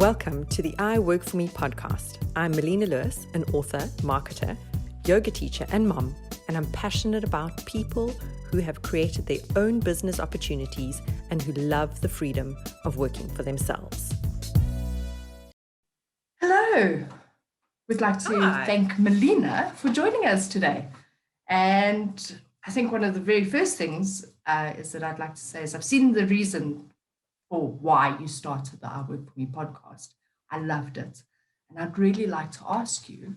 Welcome to the I Work For Me podcast. I'm Melina Lewis, an author, marketer, yoga teacher, and mom, and I'm passionate about people who have created their own business opportunities and who love the freedom of working for themselves. Hello. We'd like to thank Melina for joining us today. And I think one of the very first things is that I'd like to say is I've seen the reason for why you started the I Work For Me podcast. I loved it. And I'd really like to ask you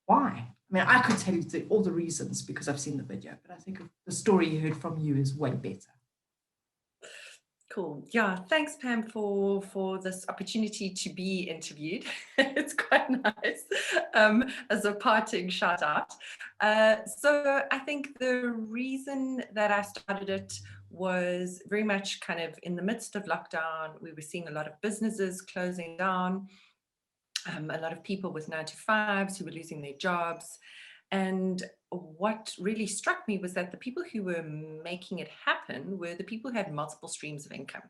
why. I mean, I could tell you all the reasons because I've seen the video, but I think the story you heard from you is way better. Cool. Yeah, thanks, Pam, for this opportunity to be interviewed. It's quite nice as a parting shout out. So I think the reason that I started it was very much kind of in the midst of lockdown. We were seeing a lot of businesses closing down, a lot of people with 9-to-5s who were losing their jobs. And what really struck me was that the people who were making it happen were the people who had multiple streams of income.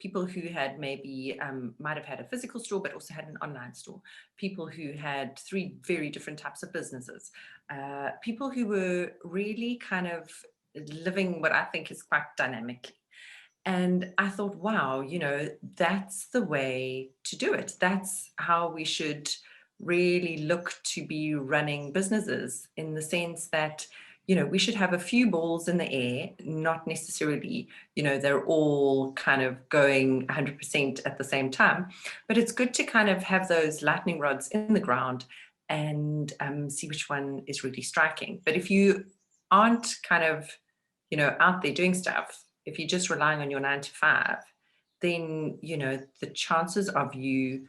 People who had maybe might have had a physical store, but also had an online store. People who had 3 very different types of businesses. People who were really kind of living what I think is quite dynamically. And I thought, wow, that's the way to do it. That's how we should really look to be running businesses, in the sense that, we should have a few balls in the air, not necessarily, they're all kind of going 100% at the same time. But it's good to kind of have those lightning rods in the ground and see which one is really striking. But if you aren't kind of, out there doing stuff, if you're just relying on your 9-to-5, then, the chances of you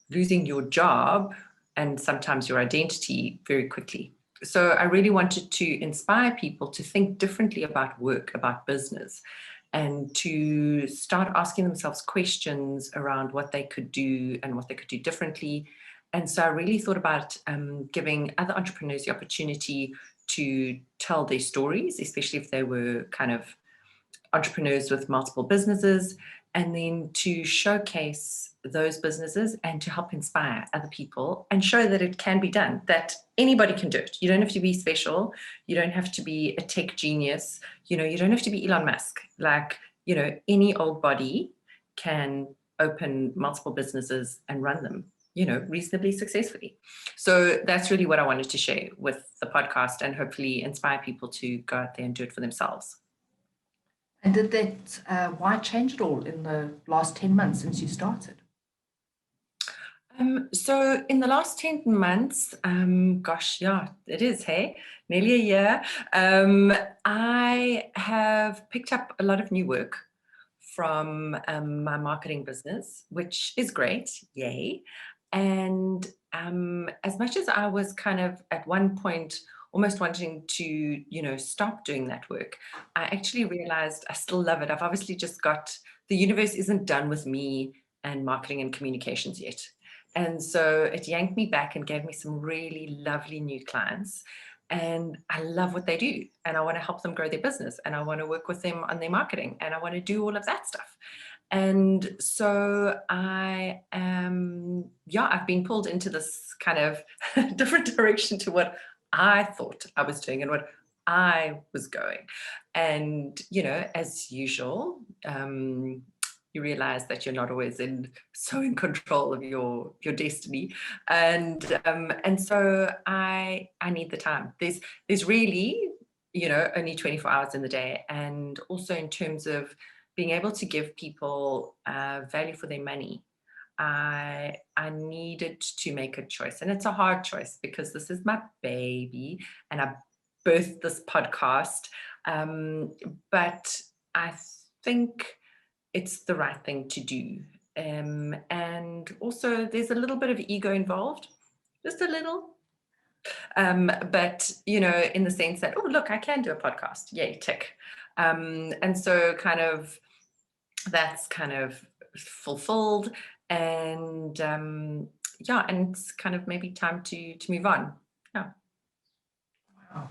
losing your job and sometimes your identity very quickly. So I really wanted to inspire people to think differently about work, about business, and to start asking themselves questions around what they could do and what they could do differently. And so I really thought about giving other entrepreneurs the opportunity to tell their stories, especially if they were kind of entrepreneurs with multiple businesses, and then to showcase those businesses and to help inspire other people and show that it can be done, that anybody can do it. You don't have to be special. You don't have to be a tech genius. You don't have to be Elon Musk. Any old body can open multiple businesses and run them, reasonably successfully. So that's really what I wanted to share with the podcast, and hopefully inspire people to go out there and do it for themselves. And did that, why change it all in the last 10 months since you started? So in the last 10 months, it is, nearly a year. I have picked up a lot of new work from my marketing business, which is great, yay. And as much as I was kind of at one point almost wanting to, stop doing that work, I actually realized I still love it. I've obviously just the universe isn't done with me and marketing and communications yet. And so it yanked me back and gave me some really lovely new clients. And I love what they do. And I want to help them grow their business. And I want to work with them on their marketing. And I want to do all of that stuff. And so I've been pulled into this kind of different direction to what I thought I was doing and what I was going. And, as usual, you realize that you're not always so in control of your destiny. And so I need the time. There's really, only 24 hours in the day. And also in terms of being able to give people value for their money, I needed to make a choice. And it's a hard choice because this is my baby and I birthed this podcast. But I think it's the right thing to do. And also there's a little bit of ego involved, just a little. But, in the sense that, oh, look, I can do a podcast. Yay, tick. And so kind of that's kind of fulfilled. And and it's kind of maybe time to move on. Yeah. Wow.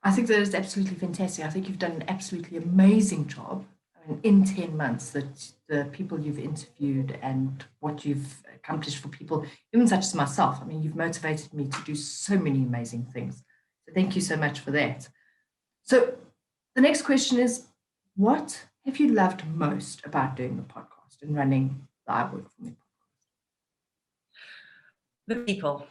I think that is absolutely fantastic. I think you've done an absolutely amazing job. I in 10 months, that the people you've interviewed and what you've accomplished for people, even such as myself. I mean, you've motivated me to do so many amazing things. So thank you so much for that. So the next question is, what have you loved most about doing the podcast and running the I Work For Me podcast? The people,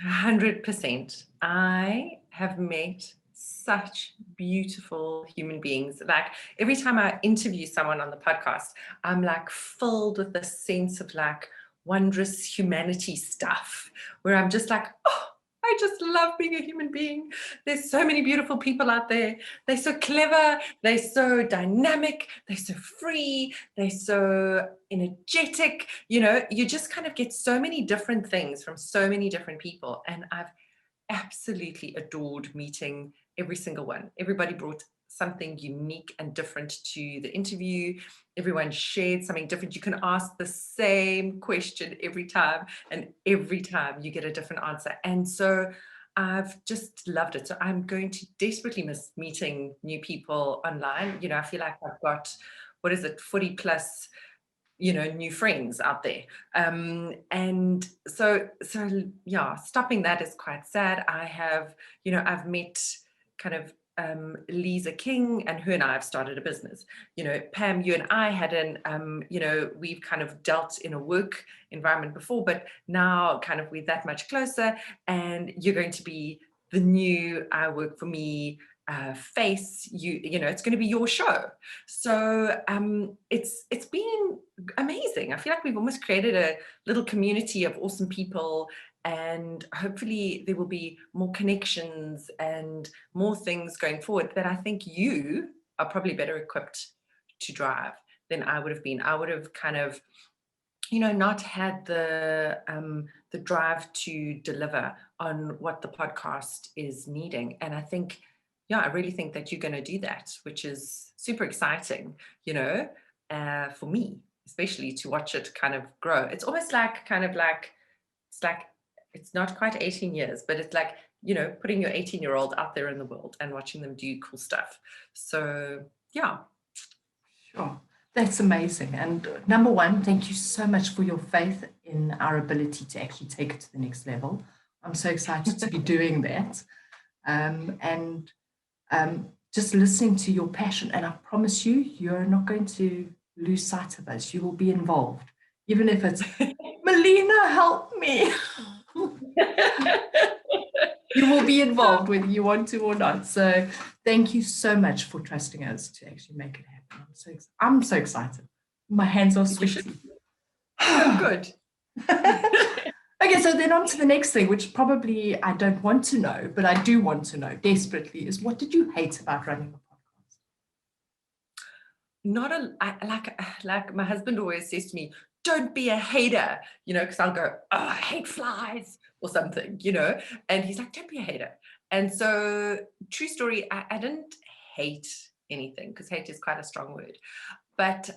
100%. I have met such beautiful human beings. Like every time I interview someone on the podcast, I'm like filled with this sense of like wondrous humanity stuff where I'm just like, oh, I just love being a human being. There's so many beautiful people out there. They're so clever. They're so dynamic. They're so free. They're so energetic. You know, you just kind of get so many different things from so many different people. And I've absolutely adored meeting every single one. Everybody brought something unique and different to the interview. Everyone shared something different. You can ask the same question every time, and every time you get a different answer. And so I've just loved it. So I'm going to desperately miss meeting new people online. You know, I feel like I've got, 40 plus, you know, new friends out there. And so yeah, stopping that is quite sad. I have, you know, I've met kind of Lisa King, and her and I have started a business. You know, Pam, you and I had you know, we've kind of dealt in a work environment before, but now kind of we're that much closer, and you're going to be the new I Work For Me face. You know, it's going to be your show. So it's been amazing. I feel like we've almost created a little community of awesome people, and hopefully there will be more connections and more things going forward that I think you are probably better equipped to drive than I would have been. I would have kind of, you know, not had the drive to deliver on what the podcast is needing. And I think, yeah, I really think that you're going to do that, which is super exciting, you know, for me, especially to watch it kind of grow. It's almost like it's not quite 18 years, but it's like, you know, putting your 18-year-old out there in the world and watching them do cool stuff. So, yeah. Sure. That's amazing. And number one, thank you so much for your faith in our ability to actually take it to the next level. I'm so excited to be doing that. And just listening to your passion. And I promise you, you're not going to lose sight of us. You will be involved, even if it's, Melina, help me. You will be involved whether you want to or not. So thank you so much for trusting us to actually make it happen. I'm so excited. My hands are sweaty. Oh, good. Okay, so then on to the next thing, which probably I don't want to know, but I do want to know desperately, is what did you hate about running a podcast? Like my husband always says to me, don't be a hater, you know, because I'll go, oh, I hate flies or something, you know, and he's like, don't be a hater. And so, true story, I didn't hate anything, because hate is quite a strong word, but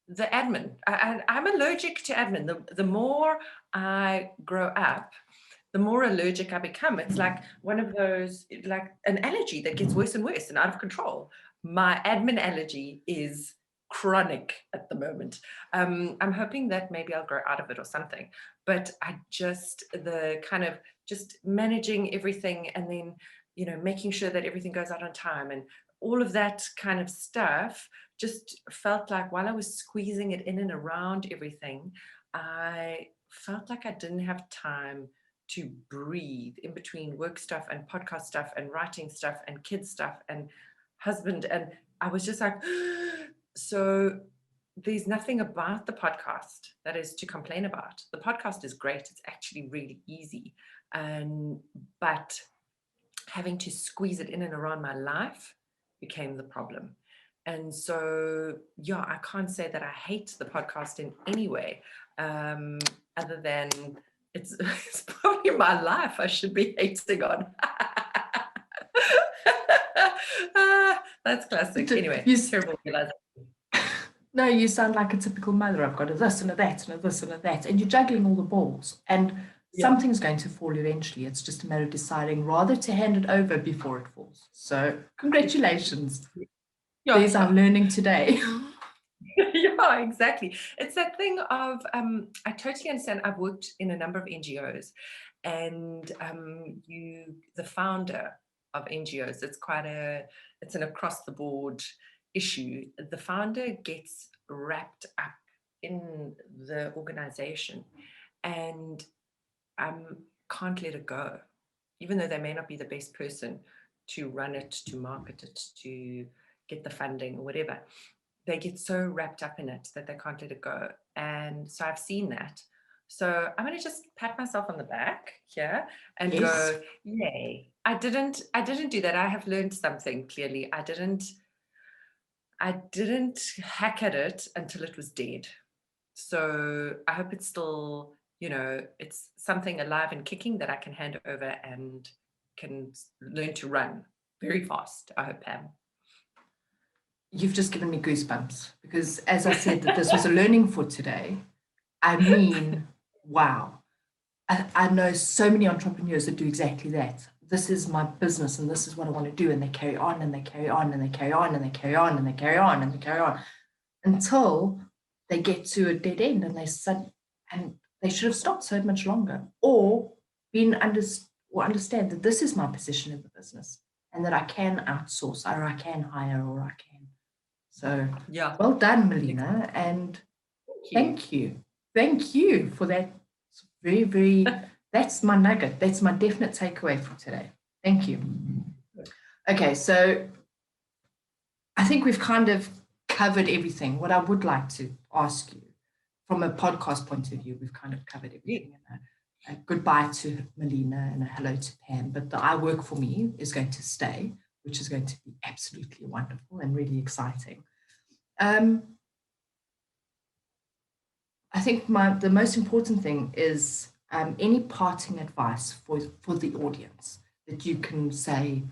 the admin, I'm allergic to admin. The more I grow up, the more allergic I become. It's like one of those, like an allergy that gets worse and worse and out of control. My admin allergy is chronic at the moment. I'm hoping that maybe I'll grow out of it or something, but the kind of just managing everything, and then, you know, making sure that everything goes out on time and all of that kind of stuff just felt like, while I was squeezing it in and around everything, I felt like I didn't have time to breathe in between work stuff and podcast stuff and writing stuff and kids stuff and husband. And I was just like, so there's nothing about the podcast that is to complain about. The podcast is great. It's actually really easy. But having to squeeze it in and around my life became the problem. And so, yeah, I can't say that I hate the podcast in any way, other than it's probably my life I should be hating on. That's classic. Anyway, terrible realization. No, you sound like a typical mother. I've got a this and a that and a this and a that. And you're juggling all the balls. And something's going to fall eventually. It's just a matter of deciding rather to hand it over before it falls. So congratulations. There's our learning today. Yeah, exactly. It's that thing of, I totally understand. I've worked in a number of NGOs, and the founder of NGOs, it's an across the board issue. The founder gets wrapped up in the organization and can't let it go, even though they may not be the best person to run it, to market it, to get the funding or whatever. They get so wrapped up in it that they can't let it go. And so I've seen that. So I'm going to just pat myself on the back here and go, yay. I didn't do that. I have learned something clearly. I didn't hack at it until it was dead. So I hope it's still, it's something alive and kicking that I can hand over and can learn to run very fast. I hope, Pam. You've just given me goosebumps, because as I said that this was a learning for today, I mean, wow. I know so many entrepreneurs that do exactly that. This is my business and this is what I want to do. And they carry on and they carry on and they carry on and they carry on and they carry on and they carry on until they get to a dead end and they should have stopped so much longer, or understand that this is my position in the business and that I can outsource, or I can hire, or I can. So yeah, well done, Melina, and thank you for that. Very, very, that's my nugget. That's my definite takeaway for today. Thank you. Okay, so I think we've kind of covered everything. What I would like to ask you from a podcast point of view, we've kind of covered everything. A goodbye to Melina and a hello to Pam, but the I work for me is going to stay, which is going to be absolutely wonderful and really exciting. I think the most important thing is any parting advice for the audience that you can say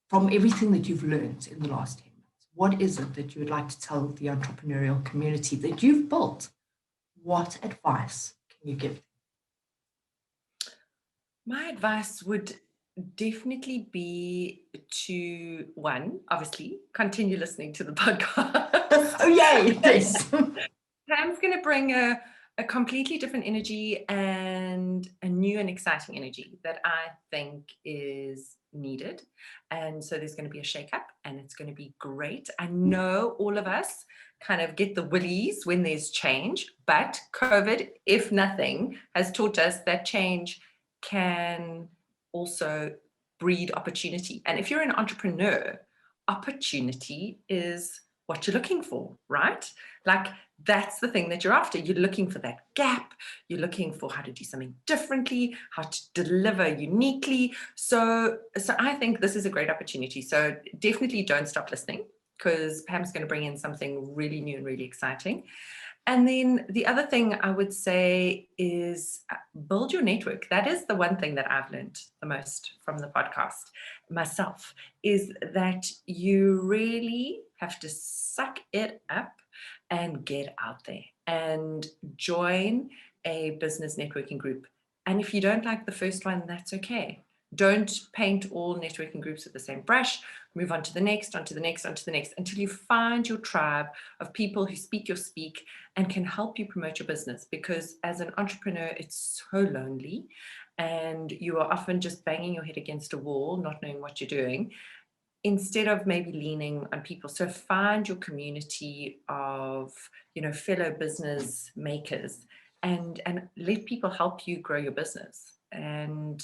from everything that you've learned in the last 10 months. What is it that you would like to tell the entrepreneurial community that you've built? What advice can you give? My advice would definitely be to, one, obviously, continue listening to the podcast. Oh, yay, yes. Pam's going to bring a completely different energy and a new and exciting energy that I think is needed. And so there's going to be a shake-up and it's going to be great. I know all of us kind of get the willies when there's change, but COVID, if nothing, has taught us that change can also breed opportunity. And if you're an entrepreneur, opportunity is what you're looking for, right? Like, that's the thing that you're after. You're looking for that gap. You're looking for how to do something differently, how to deliver uniquely. So I think this is a great opportunity. So definitely don't stop listening, because Pam's going to bring in something really new and really exciting. And then the other thing I would say is build your network. That is the one thing that I've learned the most from the podcast myself, is that you really have to suck it up and get out there and join a business networking group. And if you don't like the first one, that's okay. Don't paint all networking groups with the same brush. Move on to the next, onto the next, onto the next, until you find your tribe of people who speak your speak and can help you promote your business. Because as an entrepreneur, it's so lonely and you are often just banging your head against a wall, not knowing what you're doing, instead of maybe leaning on people. So find your community of, fellow business makers and let people help you grow your business. And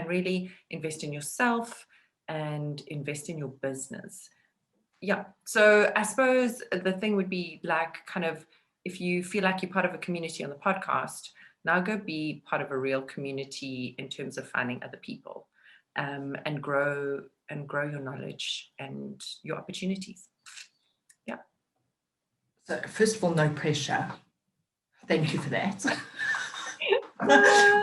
really invest in yourself and invest in your business. Yeah. So I suppose the thing would be like, kind of, if you feel like you're part of a community on the podcast, now go be part of a real community in terms of finding other people, and grow your knowledge and your opportunities. Yeah. So first of all, no pressure. Thank you for that.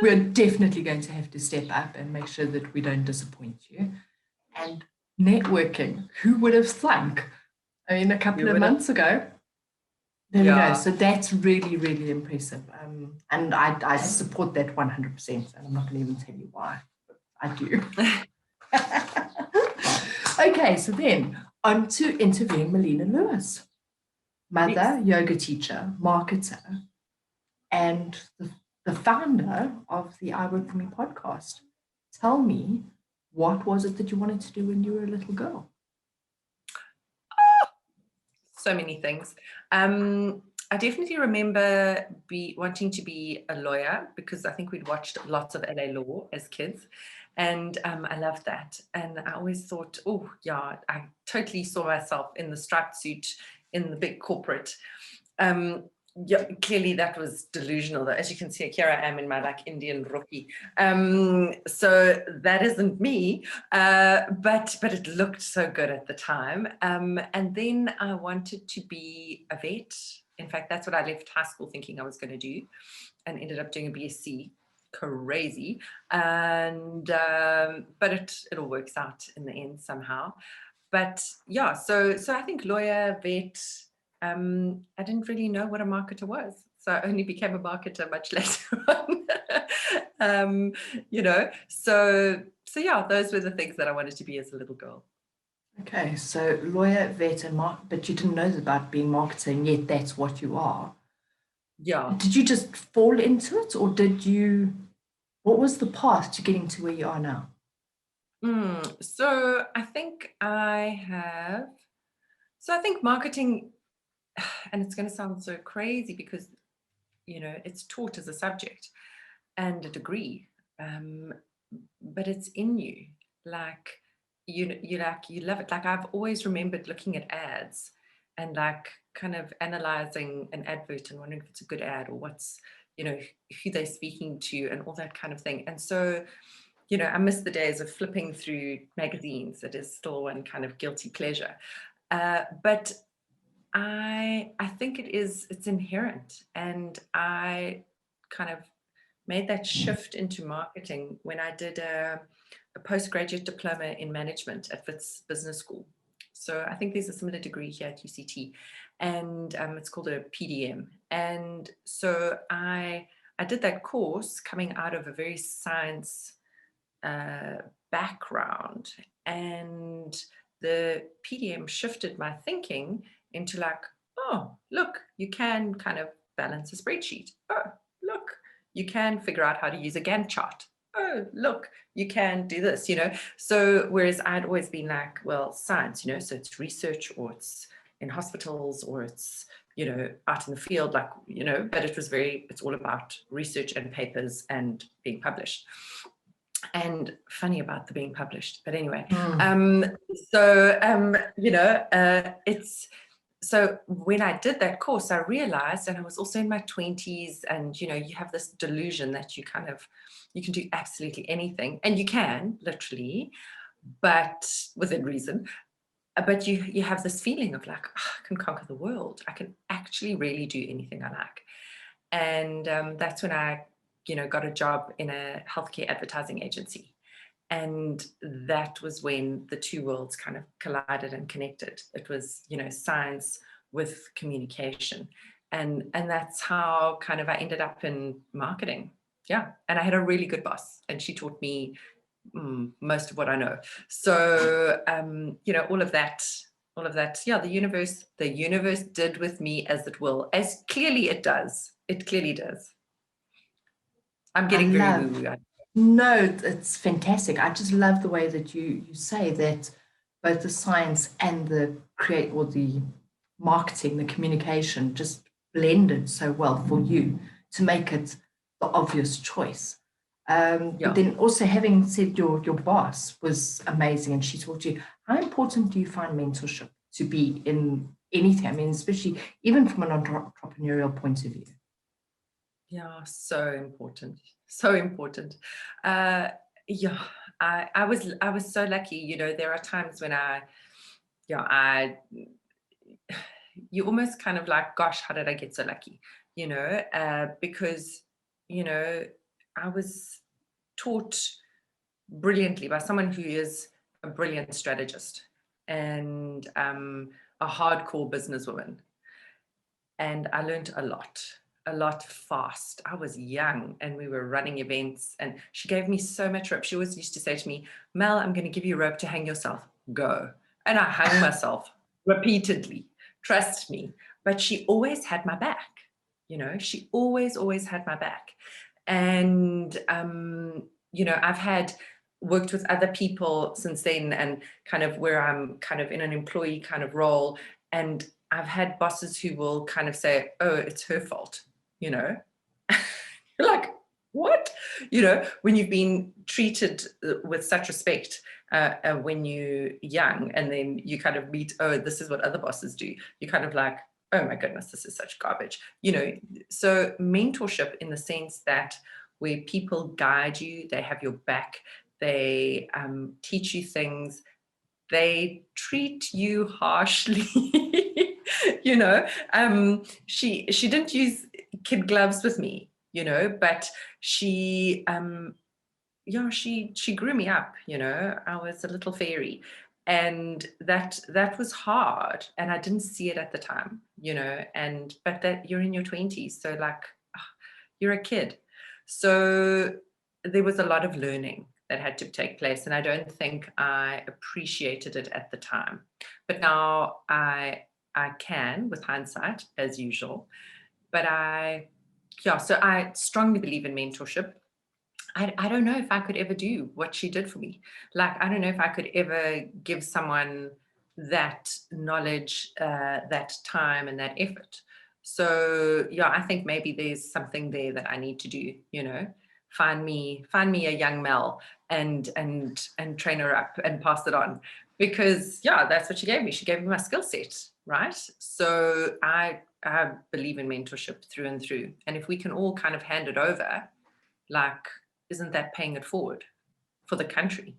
We're definitely going to have to step up and make sure that we don't disappoint you. And networking, who would have thunk? I mean, a couple of months ago, There we go. Yeah. So that's really, really impressive. And I support that 100%. And I'm not going to even tell you why. But I do. Okay, so then on to interviewing Melina Lewis, mother, yoga teacher, marketer, and the founder of the I Work For Me podcast. Tell me, what was it that you wanted to do when you were a little girl? So many things. I definitely remember wanting to be a lawyer because I think we'd watched lots of LA Law as kids, and I loved that. And I always thought, oh yeah, I totally saw myself in the striped suit in the big corporate. Yeah, clearly that was delusional. As you can see, here I am in my like Indian rookie. So that isn't me, but it looked so good at the time. And then I wanted to be a vet. In fact, that's what I left high school thinking I was going to do, and ended up doing a BSc. Crazy, and but it all works out in the end somehow. But yeah, so I think lawyer, vet. I didn't really know what a marketer was. So I only became a marketer much later on. So yeah, those were the things that I wanted to be as a little girl. Okay, so lawyer, vet, and but you didn't know about being marketing, yet that's what you are. Yeah. Did you just fall into it, or what was the path to getting to where you are now? So I think marketing, and it's going to sound so crazy because, it's taught as a subject and a degree, but it's in you. Like, you love it. Like, I've always remembered looking at ads and like kind of analyzing an advert and wondering if it's a good ad or what's, who they're speaking to and all that kind of thing. And so, I miss the days of flipping through magazines. It is still one kind of guilty pleasure. But I think it's inherent. And I kind of made that shift into marketing when I did a postgraduate diploma in management at Wits Business School. So I think there's a similar degree here at UCT, and it's called a PDM. And so I did that course coming out of a very science background, and the PDM shifted my thinking into like, oh, look, you can kind of balance a spreadsheet. Oh, look, you can figure out how to use a Gantt chart. Oh, look, you can do this, So whereas I'd always been like, well, science, so it's research, or it's in hospitals, or it's, out in the field, like, but it's all about research and papers and being published. And funny about the being published, but anyway. It's so when I did that course, I realized, and I was also in my 20s, and you have this delusion that you can do absolutely anything, and you can literally, but within reason. But you have this feeling of like, oh, I can conquer the world. I can actually really do anything I like. And that's when I got a job in a healthcare advertising agency. And that was when the two worlds kind of collided and connected. It was, science with communication. And that's how kind of I ended up in marketing. Yeah. And I had a really good boss, and she taught me most of what I know. So, all of that. Yeah, the universe did with me as it will, as clearly it does. It clearly does. I'm getting very woo-woo. No, it's fantastic. I just love the way that you say that both the science and the marketing, the communication just blended so well for you to make it the obvious choice. But then also, having said your boss was amazing and she taught you, how important do you find mentorship to be in anything? I mean, especially even from an entrepreneurial point of view. Yeah, so important. So important. I was so lucky. There are times when you almost kind of like, gosh, how did I get so lucky? Because I was taught brilliantly by someone who is a brilliant strategist and a hardcore businesswoman. and I learned a lot fast. I was young and we were running events, and she gave me so much rope. She always used to say to me, Mel, I'm going to give you rope to hang yourself. Go. And I hung myself repeatedly. Trust me. But she always had my back. She always had my back. And, I've worked with other people since then, and kind of where I'm kind of in an employee kind of role. And I've had bosses who will kind of say, oh, it's her fault, You're like, what? When you've been treated with such respect when you're young, and then you kind of meet, oh, this is what other bosses do. You're kind of like, oh my goodness, this is such garbage. So mentorship, in the sense that where people guide you, they have your back, they teach you things, they treat you harshly. She didn't use kid gloves with me, but she she grew me up. I was a little fairy, and that was hard, and I didn't see it at the time, but that you're in your 20s, so like you're a kid. So there was a lot of learning that had to take place, and I don't think I appreciated it at the time. But now I can, with hindsight, as usual. But so I strongly believe in mentorship. I don't know if I could ever do what she did for me. Like, I don't know if I could ever give someone that knowledge, that time, and that effort. So I think maybe there's something there that I need to do, find me a young Mel and train her up and pass it on, because that's what she gave me. She gave me my skill set, right? So I believe in mentorship through and through. And if we can all kind of hand it over, like, isn't that paying it forward for the country?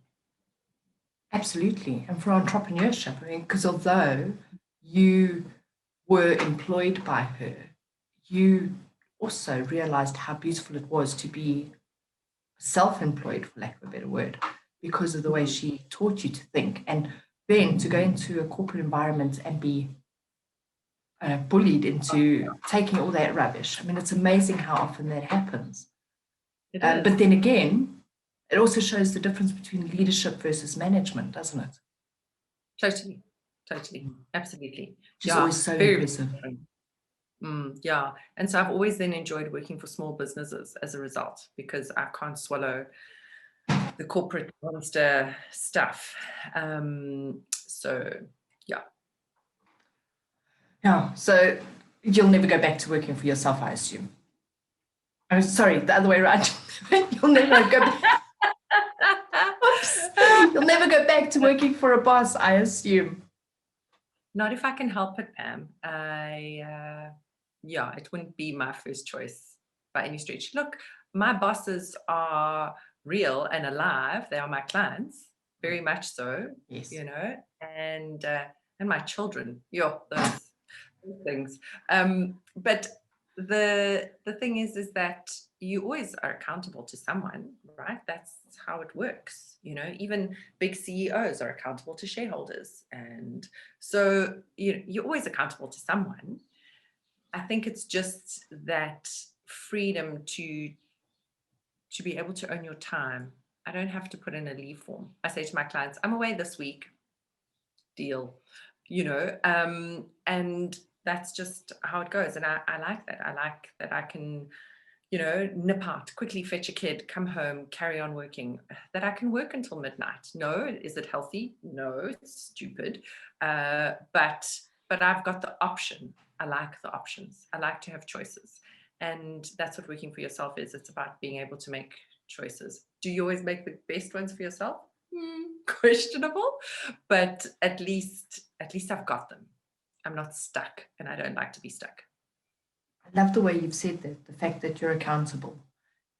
Absolutely. And for entrepreneurship, because although you were employed by her, you also realized how beautiful it was to be self-employed, for lack of a better word, because of the way she taught you to think. And then to go into a corporate environment and be bullied into taking all that rubbish. I mean, it's amazing how often that happens. But then again, it also shows the difference between leadership versus management, doesn't it? Totally. Absolutely. She's always so impressive. And so I've always then enjoyed working for small businesses as a result, because I can't swallow the corporate monster stuff. So you'll never go back to working for yourself, I assume. I'm sorry, the other way around. You'll never go back. You'll never go back to working for a boss, I assume. Not if I can help it, Pam. It wouldn't be my first choice by any stretch. Look, my bosses are real and alive. They are my clients, very much so. Yes. And my children. Those things. But the thing is that you always are accountable to someone, right? That's how it works. Even big CEOs are accountable to shareholders, and so you're always accountable to someone. I think it's just that freedom to be able to own your time. I don't have to put in a leave form. I say to my clients, I'm away this week. Deal. And that's just how it goes. And I like that. I like that I can, nip out, quickly fetch a kid, come home, carry on working, that I can work until midnight. No, is it healthy? No, it's stupid. But I've got the option. I like the options. I like to have choices. And that's what working for yourself is. It's about being able to make choices. Do you always make the best ones for yourself? Questionable, but at least I've got them. I'm not stuck, and I don't like to be stuck. I love the way you've said that, the fact that you're accountable.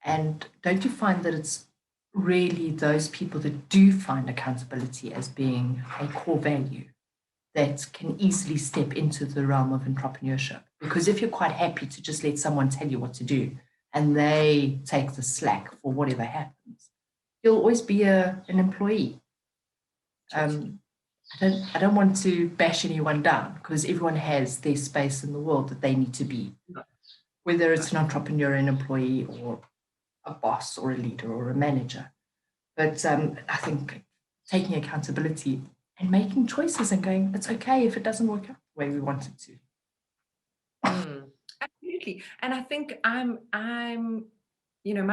And don't you find that it's really those people that do find accountability as being a core value that can easily step into the realm of entrepreneurship? Because if you're quite happy to just let someone tell you what to do and they take the slack for whatever happens, you'll always be an employee. I don't want to bash anyone down because everyone has their space in the world that they need to be, whether it's an entrepreneur, an employee, or a boss, or a leader, or a manager. But I think taking accountability and making choices and going, it's okay if it doesn't work out the way we want it to. Absolutely. And I think my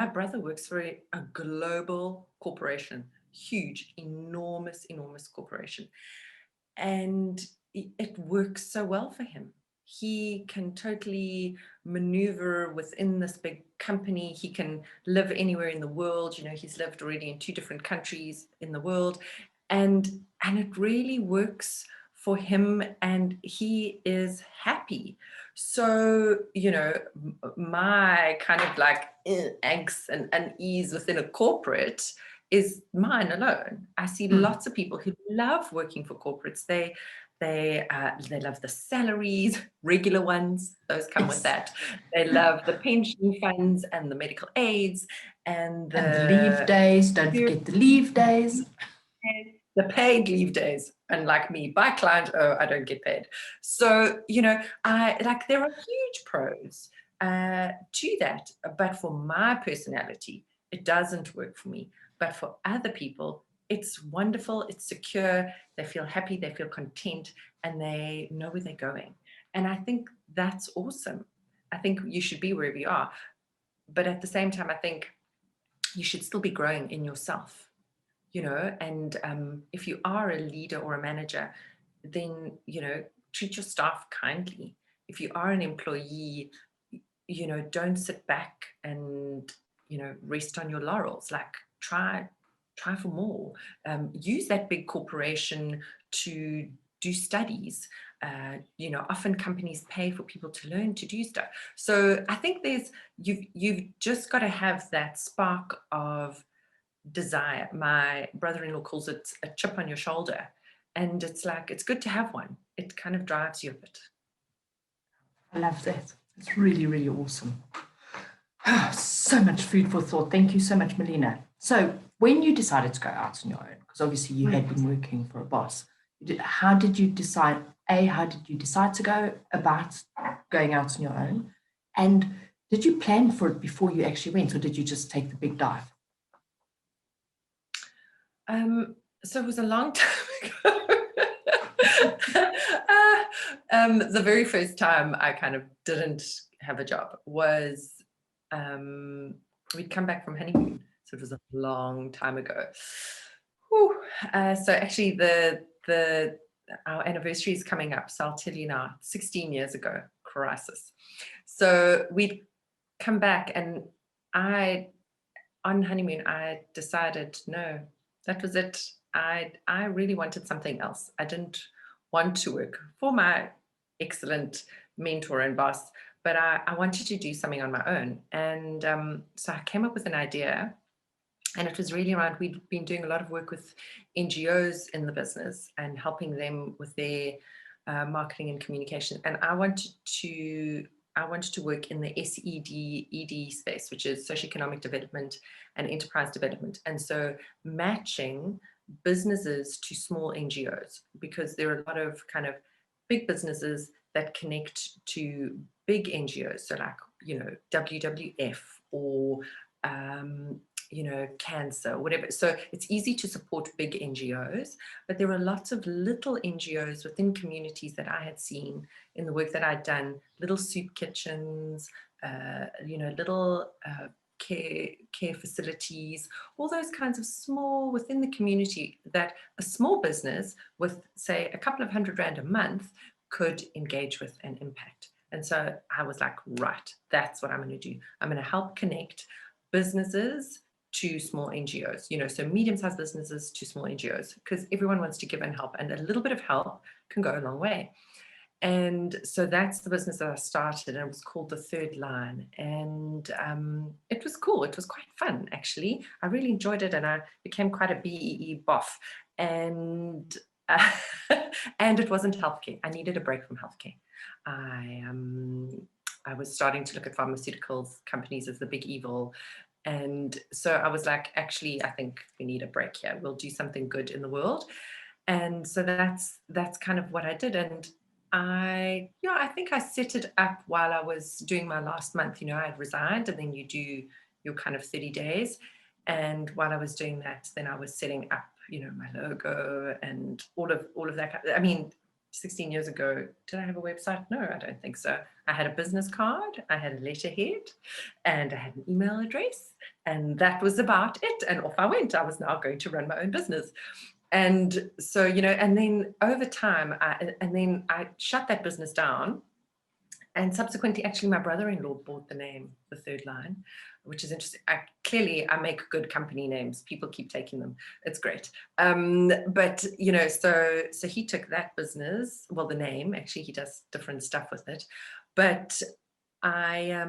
brother works for a global corporation, huge, enormous corporation. And it works so well for him. He can totally maneuver within this big company. He can live anywhere in the world. He's lived already in 2 different countries in the world. And it really works for him, and he is happy. So, my kind of like angst and unease within a corporate is mine alone. I see lots of people who love working for corporates. They love the salaries, regular ones, those come with that. They love the pension funds and the medical aids and the leave days. Don't forget the leave days. The paid leave days. And like me, by client, I don't get paid. So, there are huge pros to that. But for my personality, it doesn't work for me. But for other people, it's wonderful, it's secure, they feel happy, they feel content, and they know where they're going. And I think that's awesome. I think you should be wherever you are. But at the same time, I think you should still be growing in yourself, and if you are a leader or a manager, then, treat your staff kindly. If you are an employee, don't sit back and, rest on your laurels. Like, try for more. Use that big corporation to do studies. Often companies pay for people to learn to do stuff. So I think you've just got to have that spark of desire. My brother-in-law calls it a chip on your shoulder. And it's like, it's good to have one. It kind of drives you a bit. I love that. It's really, really awesome. So much food for thought. Thank you so much, Melina. So when you decided to go out on your own, because obviously you had been working for a boss, how did you decide to go about going out on your own? And did you plan for it before you actually went, or did you just take the big dive? So it was a long time ago. The very first time I kind of didn't have a job was we'd come back from honeymoon. So it was a long time ago. So actually our anniversary is coming up. So I'll tell you now, 16 years ago, crisis. So we'd come back, and on honeymoon, I decided, no, that was it. I really wanted something else. I didn't want to work for my excellent mentor and boss, but I wanted to do something on my own. And so I came up with an idea, and it was really around, we'd been doing a lot of work with NGOs in the business and helping them with their marketing and communication. And I wanted to work in the SED space, which is socioeconomic development and enterprise development. And so matching businesses to small NGOs, because there are a lot of kind of big businesses that connect to big NGOs. So like, WWF or, cancer, whatever. So it's easy to support big NGOs, but there are lots of little NGOs within communities that I had seen in the work that I'd done, little soup kitchens, little care facilities, all those kinds of small within the community that a small business with, say, a couple of $100 a month could engage with and impact. And so I was like, right, that's what I'm going to do. I'm going to help connect businesses to small NGOs, so medium-sized businesses to small NGOs, because everyone wants to give and help, and a little bit of help can go a long way. And so that's the business that I started, and it was called The Third Line. And it was cool. It was quite fun, actually. I really enjoyed it, and I became quite a BEE buff. And and it wasn't healthcare. I needed a break from healthcare. I was starting to look at pharmaceuticals companies as the big evil. And so I was like, actually, I think we need a break here. We'll do something good in the world. And so that's kind of what I did. And I think I set it up while I was doing my last month. I had resigned, and then you do your kind of 30 days. And while I was doing that, then I was setting up, my logo and all of that. I mean, 16 years ago, did I have a website? No, I don't think so. I had a business card, I had a letterhead, and I had an email address, and that was about it. And off I went. I was now going to run my own business. And so, and then over time, I shut that business down. And subsequently, actually, my brother-in-law bought the name, The Third Line, which is interesting. Clearly, I make good company names. People keep taking them. It's great. But, so he took that business, well, the name, actually, he does different stuff with it. But I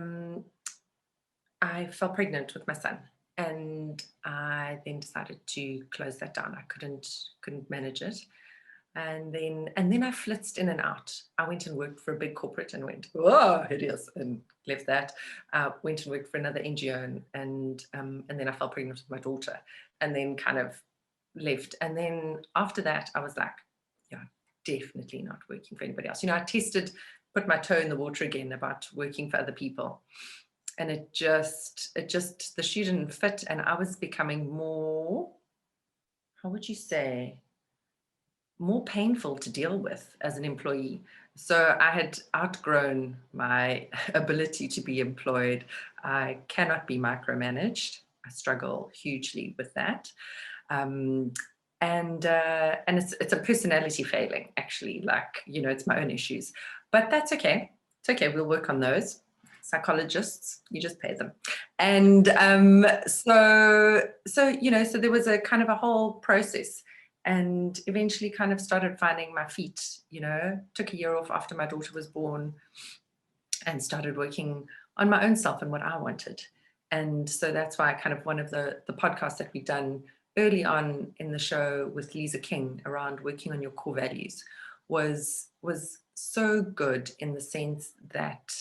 fell pregnant with my son. And I then decided to close that down. I couldn't manage it. And then I flitzed in and out. I went and worked for a big corporate and went, oh, hideous, and left that. Went and worked for another NGO, and then I fell pregnant with my daughter, and then kind of left. And then after that, I was like, yeah, definitely not working for anybody else. I put my toe in the water again about working for other people. And it just, the shoe didn't fit. And I was becoming more, how would you say, more painful to deal with as an employee. So I had outgrown my ability to be employed. I cannot be micromanaged. I struggle hugely with that. And it's a personality failing, actually, it's my own issues, but that's okay. It's okay. We'll work on those. Psychologists, you just pay them. And so there was a kind of a whole process, and eventually kind of started finding my feet. Took a year off after my daughter was born and started working on my own self and what I wanted. And so that's why kind of one of the podcasts that we've done early on in the show with Lisa King around working on your core values was so good, in the sense that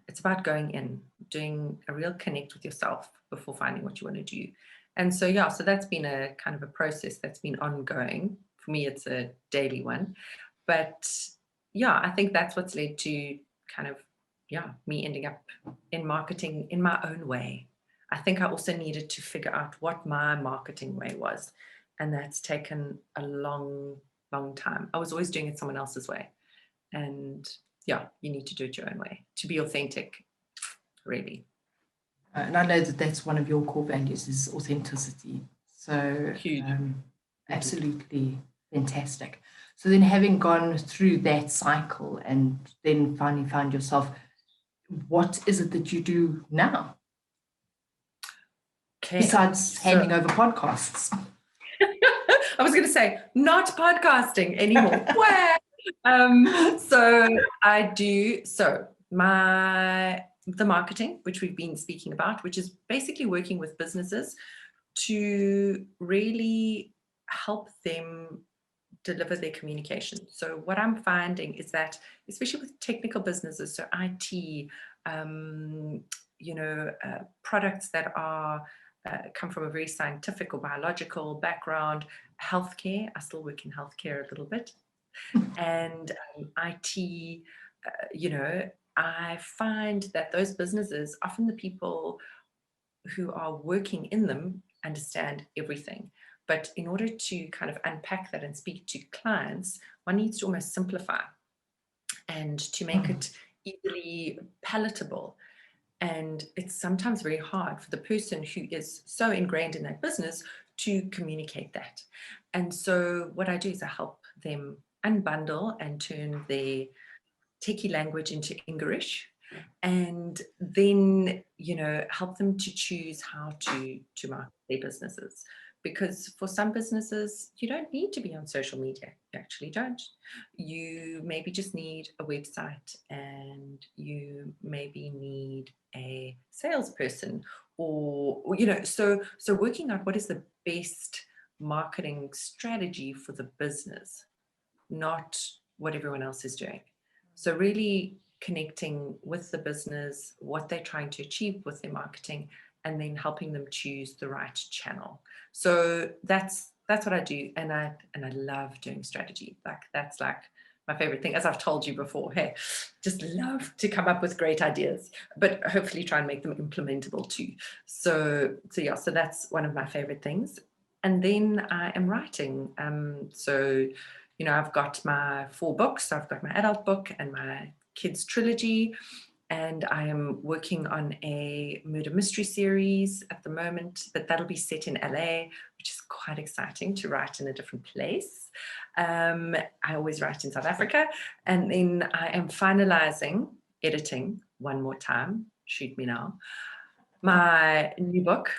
it's about going in, doing a real connect with yourself before finding what you want to do. And so, so that's been a kind of a process that's been ongoing. For me, it's a daily one. But I think that's what's led to kind of, me ending up in marketing in my own way. I think I also needed to figure out what my marketing way was. And that's taken a long, long time. I was always doing it someone else's way. And you need to do it your own way to be authentic, really. And I know that that's one of your core values, is authenticity. So absolutely fantastic. So then, having gone through that cycle and then finally found yourself, what is it that you do now? Okay. Besides handing over podcasts. I was going to say, not podcasting anymore. So I do, the marketing, which we've been speaking about, which is basically working with businesses to really help them deliver their communication. So what I'm finding is that, especially with technical businesses, so IT, products that are come from a very scientific or biological background, healthcare, I still work in healthcare a little bit, and IT, I find that those businesses, often the people who are working in them, understand everything. But in order to kind of unpack that and speak to clients, one needs to almost simplify and to make it easily palatable. And it's sometimes very hard for the person who is so ingrained in that business to communicate that. And so what I do is I help them unbundle and turn their techie language into English, and then help them to choose how to market their businesses. Because for some businesses, you don't need to be on social media. You actually don't. You maybe just need a website, and you maybe need a salesperson, or so working out what is the best marketing strategy for the business, not what everyone else is doing. So really connecting with the business, what they're trying to achieve with their marketing, and then helping them choose the right channel. So that's that's what I do. And I love doing strategy. Like that's like my favorite thing, as I've told you before. Hey, just love to come up with great ideas, but hopefully try and make them implementable too. So yeah, so that's one of my favorite things. And then I am writing. So, you know, I've got my 4 books. I've got my adult book and my kids trilogy. And I am working on a murder mystery series at the moment, but that'll be set in LA, which is quite exciting to write in a different place. I always write in South Africa. And then I am finalizing editing one more time, shoot me now, my new book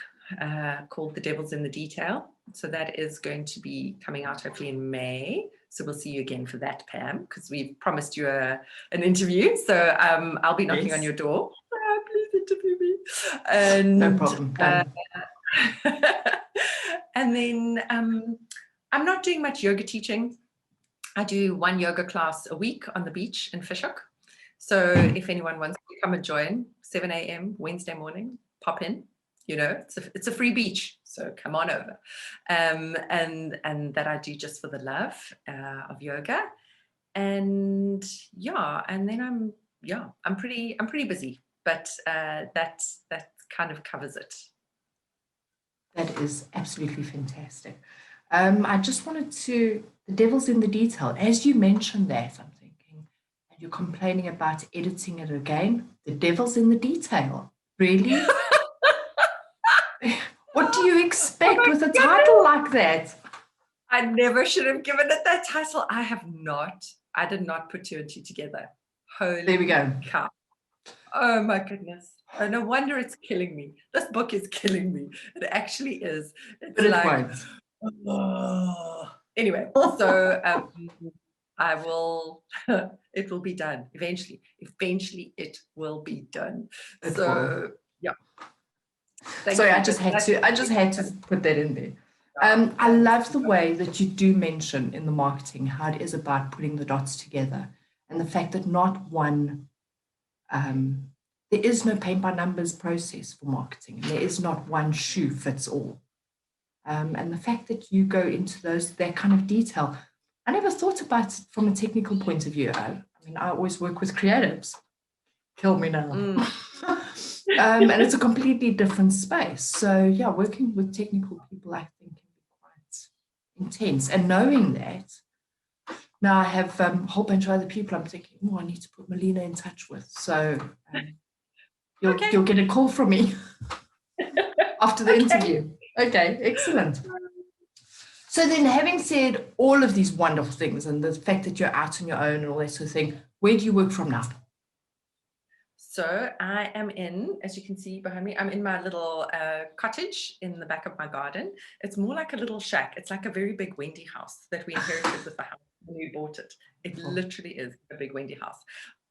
called The Devil's in the Detail. So that is going to be coming out hopefully in May. So we'll see you again for that, Pam, because we've promised you an interview. So I'll be knocking on your door. Please interview me. And, no problem. And then I'm not doing much yoga teaching. I do 1 yoga class a week on the beach in Fishhook. So if anyone wants to come and join, 7 a.m. Wednesday morning, pop in. You know, it's a free beach, so come on over. And that I do just for the love of yoga. And yeah, and then I'm pretty busy, but that kind of covers it. That is absolutely fantastic. I just wanted to, the devil's in the detail. As you mentioned that, I'm thinking, and you're complaining about editing it again, the devil's in the detail. Really? What do you expect with a title like that? I never should have given it that title. I did not put 2 and 2 together. Holy there we go. cow. Oh my goodness. Oh, no wonder it's killing me. This book is killing me. It actually is. It's but it like, won't. Anyway, so I will, it will be done eventually. Eventually it will be done. Yeah. Sorry, I just had to put that in there. I love the way that you do mention in the marketing how it is about putting the dots together, and the fact that not one, there is no paint by numbers process for marketing. There is not one shoe fits all. And the fact that you go into that kind of detail, I never thought about it from a technical point of view. I mean, I always work with creatives. Kill me now. And it's a completely different space. So yeah, working with technical people, I think, can be quite intense. And knowing that, now I have a whole bunch of other people I'm thinking, oh, I need to put Melina in touch with. So you'll get a call from me after the interview. Okay, excellent. So then, having said all of these wonderful things and the fact that you're out on your own and all that sort of thing, where do you work from now? So I am in, as you can see behind me, I'm in my little cottage in the back of my garden. It's more like a little shack. It's like a very big Wendy house that we inherited with the house when we bought it. It literally is a big Wendy house.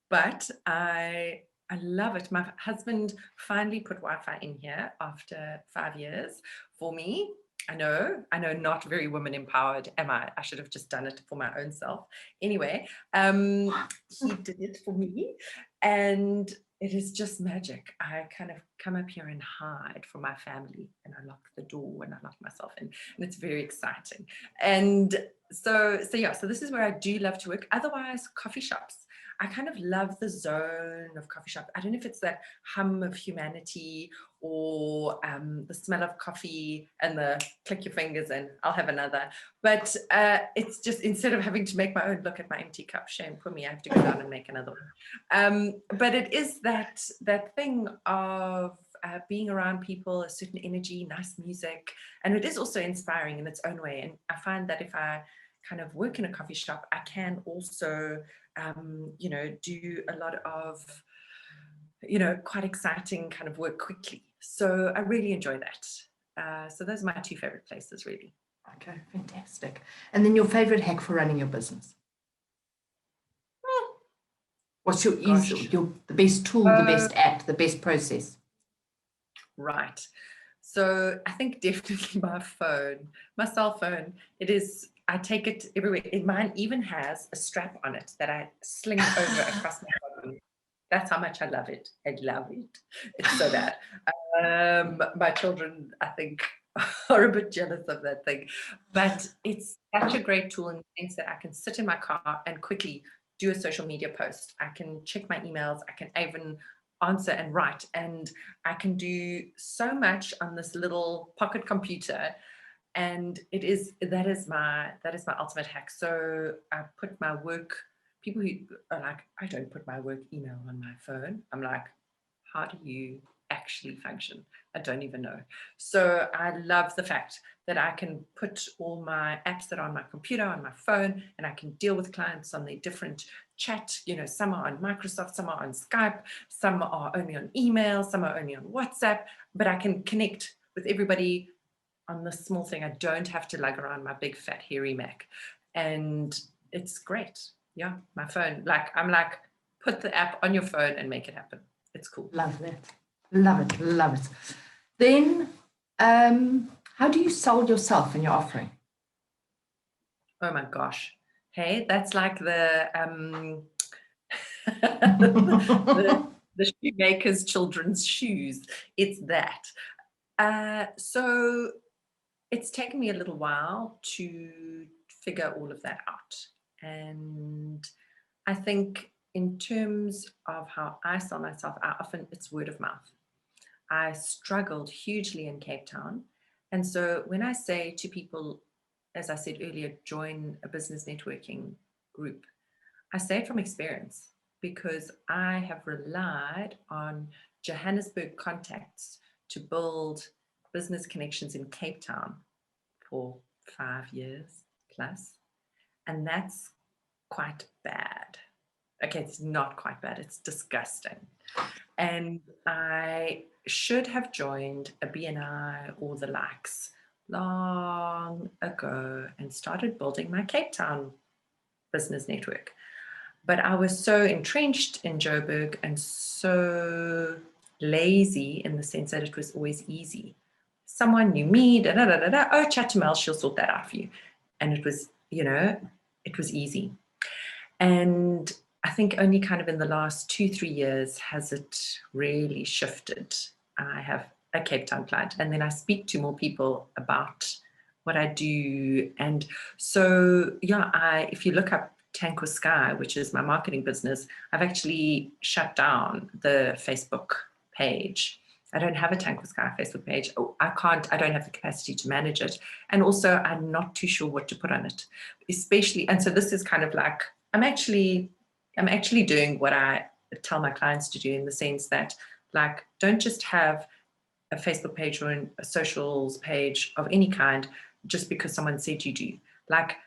But I love it. My husband finally put Wi-Fi in here after 5 years for me. I know, not very woman empowered, am I? I should have just done it for my own self. Anyway, he did it for me, and it is just magic. I kind of come up here and hide from my family, and I lock the door and I lock myself in, and it's very exciting. And so yeah, so this is where I do love to work. Otherwise, coffee shops. I kind of love the zone of coffee shop. I don't know if it's that hum of humanity or the smell of coffee and the click your fingers and I'll have another. But it's just, instead of having to make my own, look at my empty cup, shame for me, I have to go down and make another one. But it is that thing of being around people, a certain energy, nice music, and it is also inspiring in its own way. And I find that if I kind of work in a coffee shop, I can also do a lot of, quite exciting kind of work quickly. So I really enjoy that. So those are my 2 favorite places, really. Okay, fantastic. And then your favorite hack for running your business? What's your the best tool, the best app, the best process? Right. So I think definitely my cell phone. It is, I take it everywhere. Mine even has a strap on it that I sling over across my body. That's how much I love it. I love it. It's so bad. My children, I think, are a bit jealous of that thing. But it's such a great tool in the sense that I can sit in my car and quickly do a social media post. I can check my emails. I can even answer and write. And I can do so much on this little pocket computer. And that is my ultimate hack. So I put my work, people who are like, I don't put my work email on my phone. I'm like, how do you actually function? I don't even know. So I love the fact that I can put all my apps that are on my computer, on my phone, and I can deal with clients on their different chat. Some are on Microsoft, some are on Skype, some are only on email, some are only on WhatsApp, but I can connect with everybody on this small thing. I don't have to lug around my big fat hairy Mac. And it's great. Yeah, my phone. I'm like, put the app on your phone and make it happen. It's cool. Love that. Love it. Love it. Then how do you sell yourself and your offering? Oh my gosh. Hey, that's like the shoemaker's children's shoes. It's that. So it's taken me a little while to figure all of that out. And I think in terms of how I sell myself, it's word of mouth. I struggled hugely in Cape Town. And so when I say to people, as I said earlier, join a business networking group, I say it from experience because I have relied on Johannesburg contacts to build business connections in Cape Town for 5 years plus. And that's quite bad. Okay, it's not quite bad. It's disgusting. And I should have joined a BNI or the likes long ago and started building my Cape Town business network. But I was so entrenched in Joburg and so lazy in the sense that it was always easy. Someone knew me, oh, chat to Mel, she'll sort that out for you. And it was, it was easy. And I think only kind of in the last 2-3 years has it really shifted. I have a Cape Town client, and then I speak to more people about what I do. And so, yeah, if you look up Tanko Sky, which is my marketing business, I've actually shut down the Facebook page. I don't have a Tanko Sky Facebook page. I don't have the capacity to manage it. And also I'm not too sure what to put on it, especially. And so this is kind of like, I'm actually doing what I tell my clients to do, in the sense that, like, don't just have a Facebook page or a socials page of any kind just because someone said you do. Like,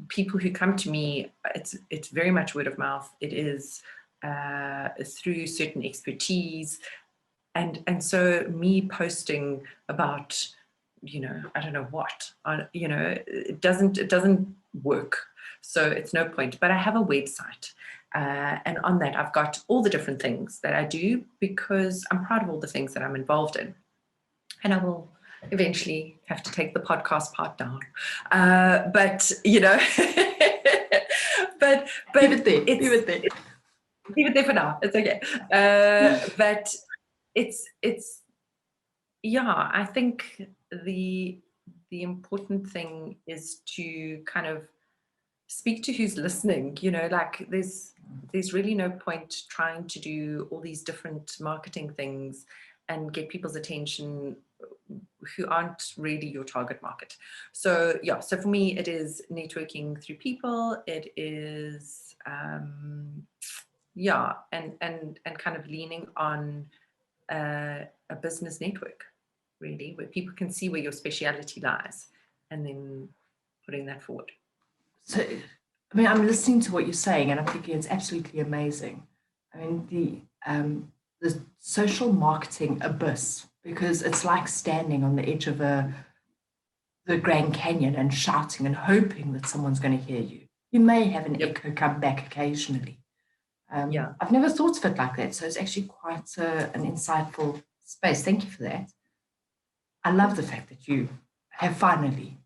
people who come to me, it's very much word of mouth. It is through certain expertise. And so me posting about, I don't know what, it doesn't work. So it's no point. But I have a website. And on that, I've got all the different things that I do because I'm proud of all the things that I'm involved in. And I will eventually have to take the podcast part down. But leave it there. Leave it there. Leave it there for now. It's okay. But it's yeah, I think the important thing is to kind of speak to who's listening. Like, there's really no point trying to do all these different marketing things and get people's attention who aren't really your target market. So yeah, so for me, it is networking through people. It is and kind of leaning on a business network, really, where people can see where your speciality lies, and then putting that forward. So, I mean, I'm listening to what you're saying, and I'm thinking it's absolutely amazing. I mean, the social marketing abyss, because it's like standing on the edge of the Grand Canyon and shouting and hoping that someone's going to hear you. You may have an echo come back occasionally. I've never thought of it like that. So it's actually quite an insightful space. Thank you for that. I love the fact that you have finally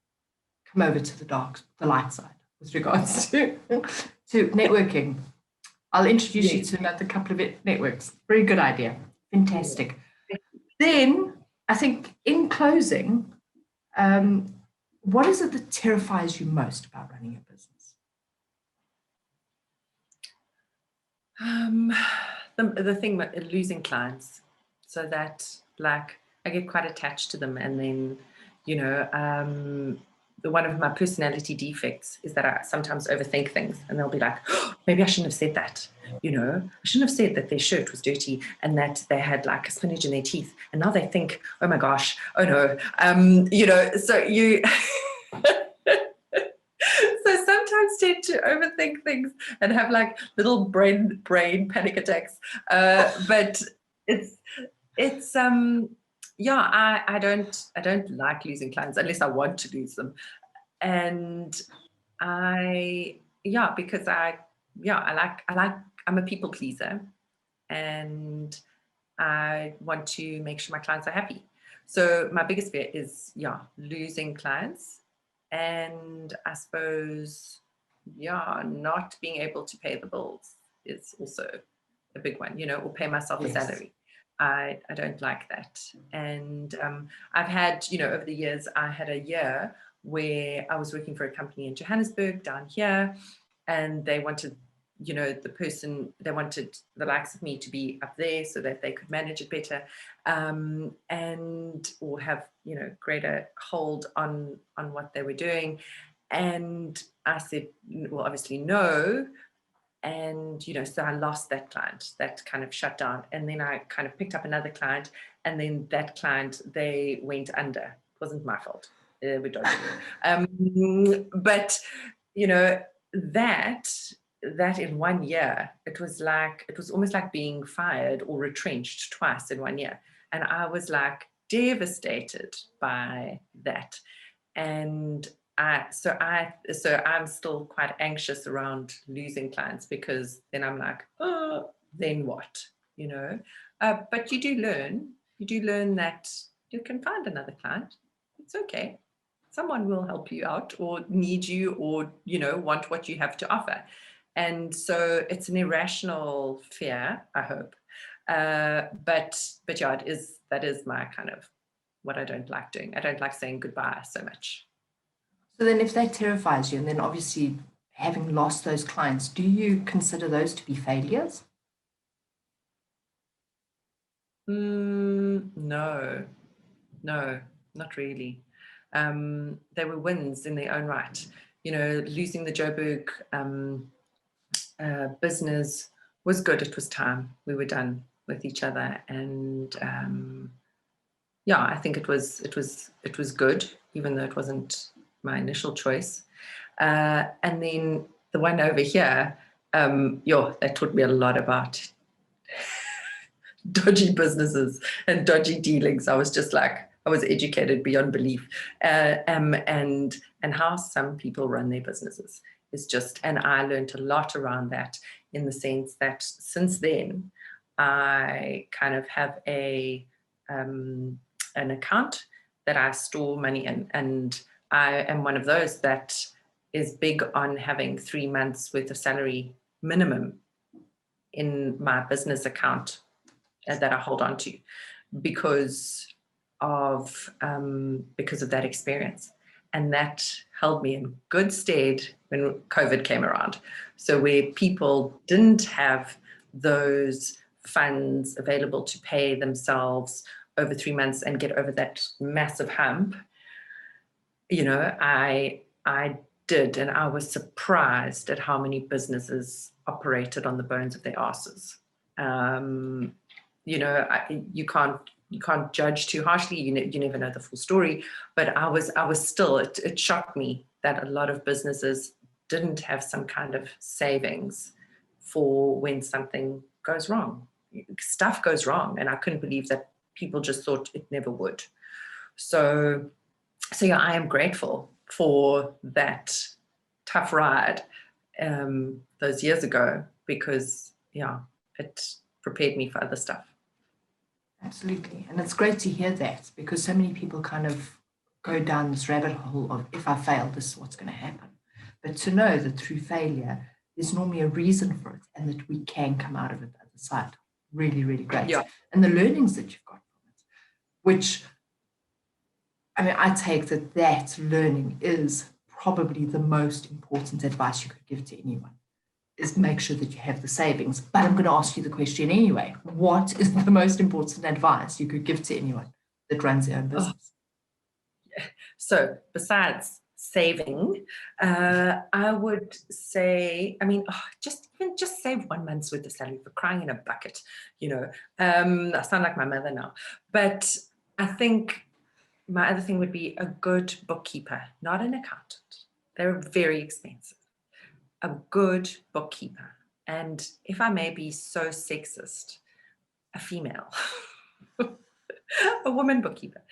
come over to the light side with regards to networking. I'll introduce you to another couple of networks. Very good idea. Fantastic. Then I think in closing, What is it that terrifies you most about running a business? The thing about losing clients, so that like I get quite attached to them, and then one of my personality defects is that I sometimes overthink things, and they'll be like, oh, maybe I shouldn't have said that. I shouldn't have said that their shirt was dirty and that they had like a spinach in their teeth, and now they think, oh my gosh, oh no, so you. So sometimes tend to overthink things and have like little brain panic attacks. But I don't like losing clients unless I want to lose them. And because I'm a people pleaser, and I want to make sure my clients are happy. So my biggest fear is losing clients. And I suppose, not being able to pay the bills is also a big one, or pay myself a salary. I don't like that. And I've had, over the years, I had a year where I was working for a company in Johannesburg down here, and they wanted, they wanted the likes of me to be up there so that they could manage it better, or have, greater hold on what they were doing. And I said, well, obviously no. And, so I lost that client, that kind of shut down. And then I kind of picked up another client, and then that client, they went under. It wasn't my fault. They were dodgy. But, that in 1 year, it was almost like being fired or retrenched twice in 1 year. And I was like devastated by that. And so I'm still quite anxious around losing clients, because then I'm like, oh, then what, but you do learn that you can find another client. It's okay. Someone will help you out or need you, or, want what you have to offer. And so it's an irrational fear, I hope. But yeah, that is my kind of what I don't like doing. I don't like saying goodbye so much. So then if that terrifies you, and then obviously having lost those clients, do you consider those to be failures? No, not really. They were wins in their own right. Losing the Joburg business was good. It was time. We were done with each other, and I think it was good, even though it wasn't my initial choice. And then the one over here, that taught me a lot about dodgy businesses and dodgy dealings. I was just like, I was educated beyond belief, and how some people run their businesses is just, and I learned a lot around that, in the sense that since then, I kind of have an account that I store money in, and I am one of those that is big on having 3 months worth of salary minimum in my business account that I hold on to, because of that experience. And that held me in good stead when COVID came around. So where people didn't have those funds available to pay themselves over 3 months and get over that massive hump, I did, and I was surprised at how many businesses operated on the bones of their asses. You can't judge too harshly. You never know the full story, but I was still, it shocked me that a lot of businesses didn't have some kind of savings for when something goes wrong. Stuff goes wrong, and I couldn't believe that people just thought it never would. So yeah, I am grateful for that tough ride those years ago, because it prepared me for other stuff. Absolutely. And it's great to hear that, because so many people kind of go down this rabbit hole of, if I fail, this is what's going to happen. But to know that through failure, there's normally a reason for it, and that we can come out of it the other side. Really, really great. Yeah. And the learnings that you've got from it, which I take that learning is probably the most important advice you could give to anyone, is make sure that you have the savings. But I'm going to ask you the question anyway. What is the most important advice you could give to anyone that runs their own business? So besides saving, I would say, just save 1 month's worth of salary, for crying in a bucket, I sound like my mother now. But I think my other thing would be a good bookkeeper, not an accountant. They're very expensive. A good bookkeeper. And if I may be so sexist, a female. A woman bookkeeper,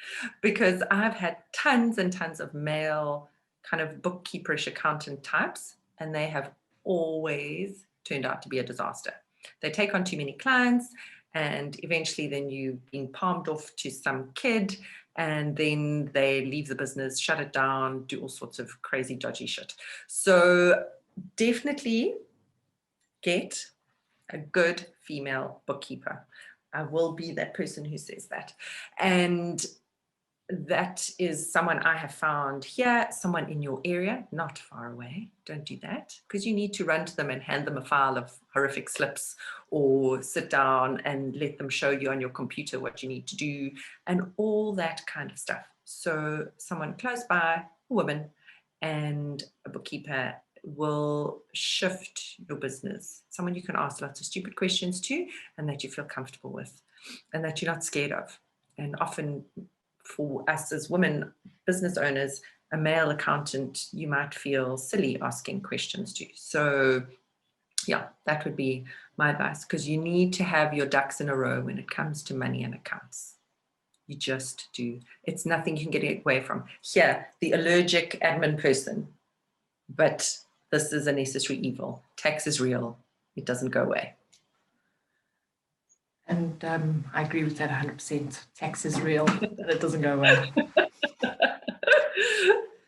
because I've had tons and tons of male kind of bookkeeperish accountant types, and they have always turned out to be a disaster. They take on too many clients, and eventually then you've been palmed off to some kid, and then they leave the business, shut it down, do all sorts of crazy, dodgy shit. So definitely get a good female bookkeeper. I will be that person who says that. And that is someone I have found here, someone in your area, not far away. Don't do that, because you need to run to them and hand them a file of horrific slips, or sit down and let them show you on your computer what you need to do, and all that kind of stuff. So someone close by, a woman, and a bookkeeper will shift your business. Someone you can ask lots of stupid questions to, and that you feel comfortable with, and that you're not scared of. And often for us as women business owners, a male accountant, you might feel silly asking questions to. So yeah, that would be my advice, because you need to have your ducks in a row when it comes to money and accounts. You just do. It's nothing you can get away from. Here, the allergic admin person, but this is a necessary evil. Tax is real. It doesn't go away. And I agree with that 100%. Tax is real, but it doesn't go away.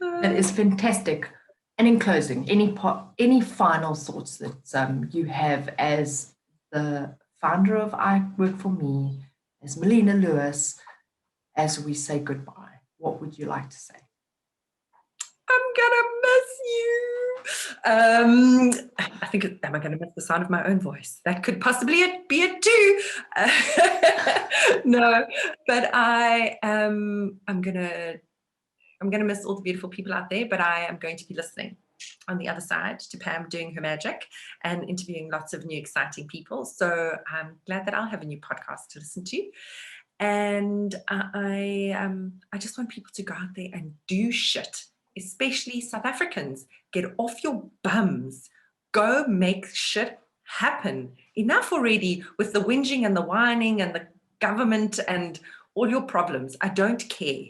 That is fantastic. And in closing, any final thoughts that you have as the founder of I Work For Me, as Melina Lewis, as we say goodbye? What would you like to say? I'm gonna miss you. I think, am I gonna miss the sound of my own voice? That could possibly be it too. No, but I'm gonna miss all the beautiful people out there, but I am going to be listening on the other side to Pam doing her magic and interviewing lots of new exciting people. So I'm glad that I'll have a new podcast to listen to. And I just want people to go out there and do shit, especially South Africans. Get off your bums. Go make shit happen. Enough already with the whinging and the whining and the government and all your problems. I don't care.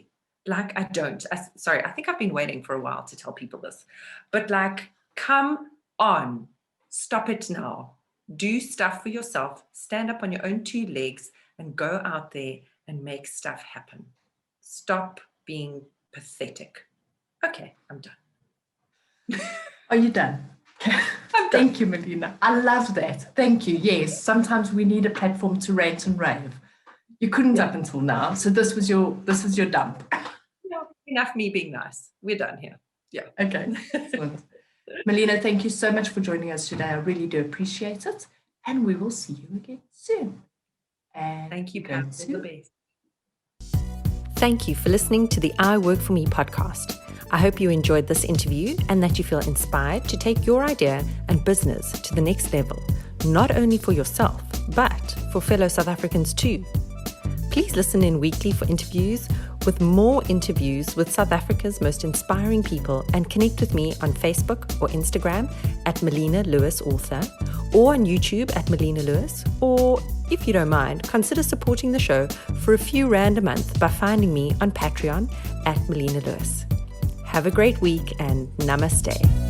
Like, I don't. Sorry, I think I've been waiting for a while to tell people this. But like, come on. Stop it now. Do stuff for yourself. Stand up on your own 2 legs and go out there and make stuff happen. Stop being pathetic. Okay, I'm done. Are you done? Thank you, Melina. I love that. Thank you. Yes, sometimes we need a platform to rant and rave. You couldn't up until now, so this was your dump. No, enough me being nice. We're done here. Yeah. Okay. Excellent. Melina, thank you so much for joining us today. I really do appreciate it, and we will see you again soon. And thank you, Pam. All the best. Thank you for listening to the I Work For Me podcast. I hope you enjoyed this interview and that you feel inspired to take your idea and business to the next level, not only for yourself, but for fellow South Africans too. Please listen in weekly for interviews with more interviews with South Africa's most inspiring people, and connect with me on Facebook or Instagram at Melina Lewis Author, or on YouTube at Melina Lewis, or if you don't mind, consider supporting the show for a few rand a month by finding me on Patreon at Melina Lewis. Have a great week and namaste.